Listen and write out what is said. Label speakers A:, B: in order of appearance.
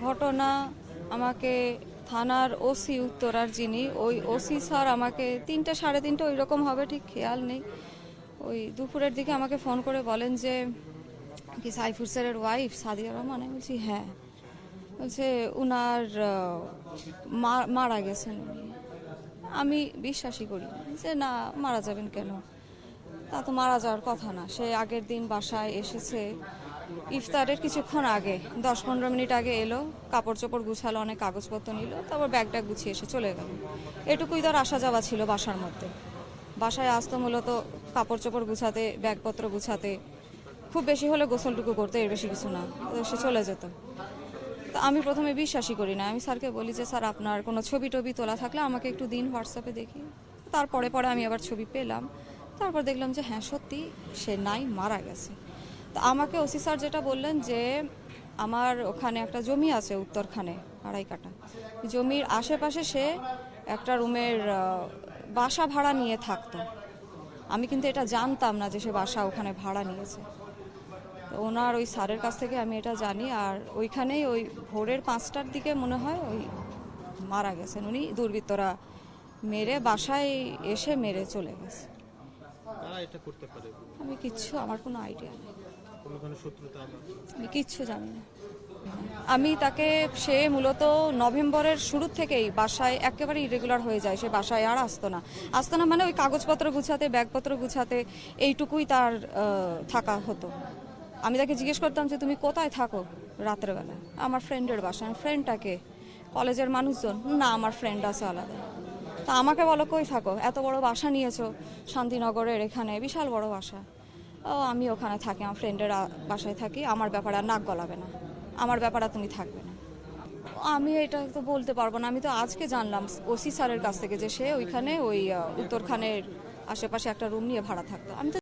A: ঘটনা আমাকে থানার ওসি উত্তরার যিনি ওই ওসি স্যার আমাকে 3টে সাড়ে 3টে ওই রকম হবে, ঠিক খেয়াল নেই, ওই দুপুরের দিকে আমাকে ফোন করে বলেন যে কি সাইফুর স্যারের ওয়াইফ সাদিয়া রহমান? আমি বলছি হ্যাঁ। বলছে উনার মারা গেছেন উনি। আমি বিশ্বাসই করি না যে না, মারা যাবেন কেন, তা তো মারা যাওয়ার কথা না। সে আগের দিন বাসায় এসেছে ইফতারের কিছুক্ষণ আগে, 10-15 মিনিট আগে এলো, কাপড় চোপড় গুছালো, অনেক কাগজপত্র নিল, তারপর ব্যাগটা গুছিয়ে এসে চলে গেল। এটুকুই তার আসা যাওয়া ছিল বাসার মধ্যে। বাসায় আসতো মূলত কাপড় চোপড় গুছাতে, ব্যাগপত্র গুছাতে, খুব বেশি হলে গোসলটুকু করতে, এর বেশি কিছু না, তো সে চলে যেত। তো আমি প্রথমে বিশ্বাসই করি না। আমি স্যারকে বলি যে স্যার আপনার কোনো ছবি টবি তোলা থাকলে আমাকে একটু দিন, হোয়াটসঅ্যাপে দেখি। তারপরে আমি আবার ছবি পেলাম, তারপর দেখলাম যে হ্যাঁ সত্যি সে নাই, মারা গেছে। তো আমাকে ওসি স্যার যেটা বললেন যে আমার ওখানে একটা জমি আছে উত্তরখানে 2.5 কাঠা, জমির আশেপাশে সে একটা রুমের বাসা ভাড়া নিয়ে থাকতো। আমি কিন্তু এটা জানতাম না যে সে বাসা ওখানে ভাড়া নিয়েছে। তো ওনার ওই স্যারের কাছ থেকে আমি এটা জানি। আর ওইখানেই ওই ভোরের 5টার দিকে মনে হয় ওই মারা গেছেন উনি, দুর্বৃত্তরা মেরে বাসায় এসে মেরে চলে গেছে।
B: কারা এটা করতে পারে?
A: আমি কিচ্ছু, আমার কোনো আইডিয়া নেই,
B: কোনো ধরনের শত্রুতা?
A: আমি কিচ্ছু জানি না। আমি তাকে, সে মূলত নভেম্বরের শুরু থেকেই বাসায় একেবারে ইরেগুলার হয়ে যায়, সে বাসায় আর আসতো না মানে ওই কাগজপত্র গুছাতে, ব্যাগপত্র গুছাতে, এইটুকুই তার থাকা হতো। আমি তাকে জিজ্ঞেস করতাম যে তুমি কোথায় থাকো রাতের বেলা? আমার ফ্রেন্ডের বাসা। ফ্রেন্ডটাকে? কলেজের মানুষজন? না, আমার ফ্রেন্ড আছে আলাদা। তা আমাকে বলো কই থাকো? এত বড় বাসা নিয়েছো শান্তিনগরের এখানে, বিশাল বড় বাসা। ও আমি ওখানে থাকি, আমার ফ্রেন্ডের বাসায় থাকি, আমার ব্যাপারে আর নাক গলাবে না, আমার ব্যাপারে তুমি থাকবে না। আমি এটা তো বলতে পারবো না, আমি তো আজকে জানলাম ওসি স্যারের কাছ থেকে যে সে ওইখানে ওই উত্তরখানের আশেপাশে একটা রুম নিয়ে ভাড়া থাকতো। আমি তো